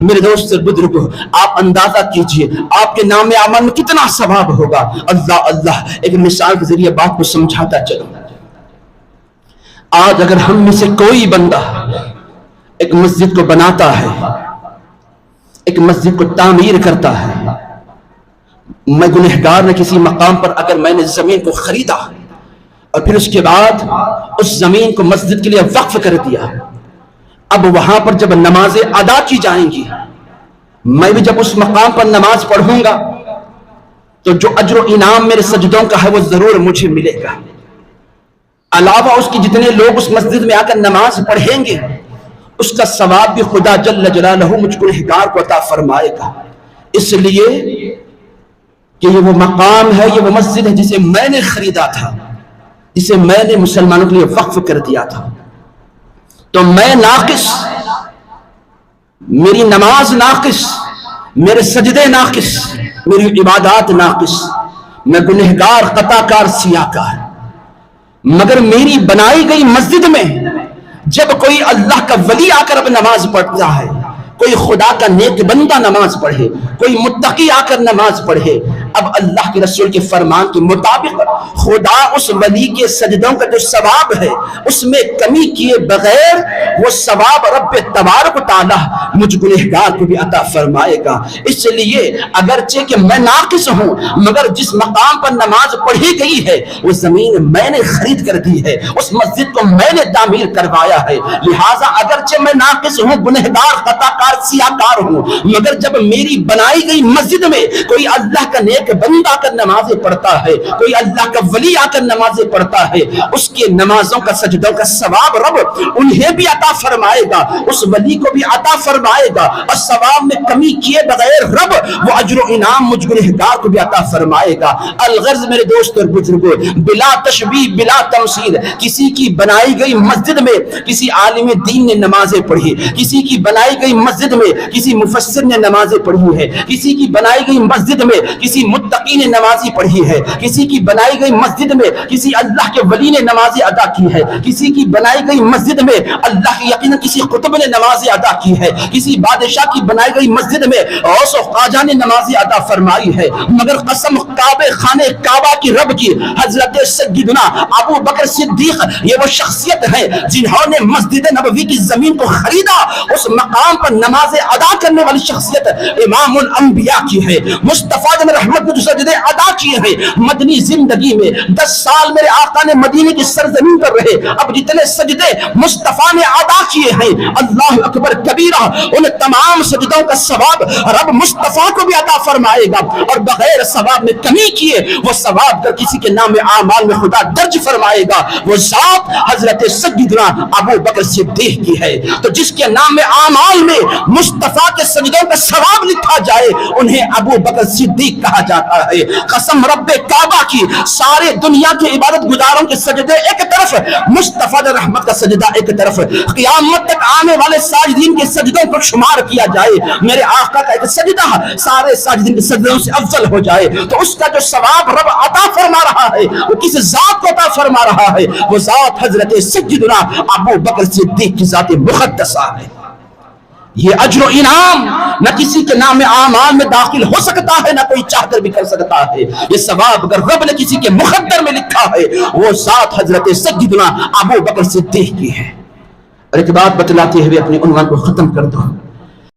میرے دوست بزرگوں، آپ اندازہ کیجئے آپ کے نام عمل میں کتنا ثواب ہوگا۔ اللہ اللہ، ایک مثال کے ذریعے بات کو سمجھاتا چلوں۔ آج اگر ہم میں سے کوئی بندہ ایک مسجد کو بناتا ہے، ایک مسجد کو تعمیر کرتا ہے، میں گنہگار نے کسی مقام پر اگر میں نے زمین کو خریدا اور پھر اس کے بعد اس زمین کو مسجد کے لیے وقف کر دیا، اب وہاں پر جب نمازیں ادا کی جائیں گی، میں بھی جب اس مقام پر نماز پڑھوں گا تو جو اجر و انعام میرے سجدوں کا ہے وہ ضرور مجھے ملے گا۔ علاوہ اس کی جتنے لوگ اس مسجد میں آ کر نماز پڑھیں گے، اس کا ثواب بھی خدا جل جلالہ مجھ کو گنہگار کو عطا فرمائے گا۔ اس لیے کہ یہ وہ مقام ہے، یہ وہ مسجد ہے جسے میں نے خریدا تھا، جسے میں نے مسلمانوں کے لیے وقف کر دیا تھا۔ تو میں ناقص، میری نماز ناقص، میرے سجدے ناقص، میری عبادات ناقص، میں گنہگار، خطا کار، سیاہ کار، مگر میری بنائی گئی مسجد میں جب کوئی اللہ کا ولی آ کر اب نماز پڑھتا ہے، کوئی خدا کا نیک بندہ نماز پڑھے، کوئی متقی آ کر نماز پڑھے، اب اللہ کے رسول کے فرمان کے مطابق خدا اس ولی کے سجدوں کا جو ثواب ہے اس میں کمی کیے بغیر وہ ثواب رب تبارک و تعالی مجھ گنہگار کو بھی عطا فرمائے گا۔ اس لیے اگرچہ کہ میں ناقص ہوں، مگر جس مقام پر نماز پڑھی گئی ہے وہ زمین میں نے خرید کر دی ہے، اس مسجد کو میں نے تعمیر کروایا ہے، لہٰذا اگرچہ میں ناقص ہوں، گنہگار، خطا کار، سیاہ کار ہوں، مگر جب میری بنائی گئی مسجد میں کوئی اللہ کا نیک بندہ آ کر نمازیں پڑھتا ہے، کوئی اللہ کا ولی آ کر نمازیں پڑھتا ہے، اس کے نمازوں کا، سجدوں کا ثواب رب انہیں بھی عطا فرمائے گا، اس ولی کو بھی عطا فرمائے گا، اور ثواب میں کمی کیے بغیر رب وہ اجر و انعام مجھ گنہگار کو بھی عطا فرمائے گا۔ الغرض میرے دوست اور بزرگوں، بلا تشبیہ، بلا تمثیل، کسی کی بنائی گئی مسجد میں کسی عالم دین نے نمازیں پڑھی، کسی کی بنائی گئی مسجد میں کسی مفسر نے نمازیں پڑھی ہے، کسی کی بنائی گئی مسجد میں کسی متقی نے نمازی پڑھی ہے، کسی کی بنائی گئی مسجد میں کسی اللہ کے ولی نے نمازیں ادا کی ہے، کسی کی بنائی گئی مسجد میں اللہ کی یقیناً کسی قطب نے نمازیں ادا کی ہے، کسی بادشاہ کی بنائی گئی مسجد میں غوث و خواجہ نے نمازیں ادا فرمائی ہے، مگر قسم کعبہ، خانہ کعبہ کی رب کی، حضرت سیدنا ابو بکر صدیق یہ وہ شخصیت ہے جنہوں نے مسجد نبوی کی زمین کو خریدا، اس مقام پر نمازیں ادا کرنے والی شخصیت امام الانبیاء کی ہے۔ مصطفیٰ نے رحمت میں جو سجدے ادا کیے ہیں مدنی زندگی میں، 10 سال میرے آقا نے مدینے کی سرزمین پر رہے، اب جتنے سجدے مصطفیٰ نے ادا کیے ہیں اللہ اکبر کبیرہ، ان تمام سجدوں کا ثواب رب مصطفیٰ کو بھی عطا فرمائے گا، اور بغیر ثواب میں کمی کیے وہ ثواب کر کسی کے نام اعمال میں خدا درج فرمائے گا، وہ ذات حضرت سیدنا ابو بکر صدیق کی ہے۔ تو جس کے نام اعمال میں مصطفیٰ کے سجدوں کا ثواب لکھا جائے انہیں ابو بکر صدیق کہا جاتا ہے۔ قسم رب کعبہ کی، سارے دنیا کے عبادت گزاروں کے سجدے ایک طرف، مصطفیٰ رحمت کا سجدہ ایک طرف، قیامت تک آنے والے ساجدین کے سجدوں پر شمار کیا جائے، میرے آقا کا ایک سجدہ سارے ساجدین کے سجدوں سے افضل ہو جائے تو اس کا جو ثواب رب عطا فرما رہا ہے وہ کس ذات کو عطا فرما رہا ہے؟ وہ ذات حضرت سیدنا ابو بکر صدیق کی ذات مقدسہ ہے۔ یہ اجر و انعام نہ کسی کے نام اعمال میں داخل ہو سکتا ہے، نہ کوئی چاہ کر بھی کر سکتا ہے۔ یہ ثواب اگر رب نے کسی کے مقدر میں لکھا ہے وہ ذات حضرت سیدنا ابو بکر صدیق کی ہے۔ اور ایک بات بتلاتے ہوئے اپنے عنوان کو ختم کر دو،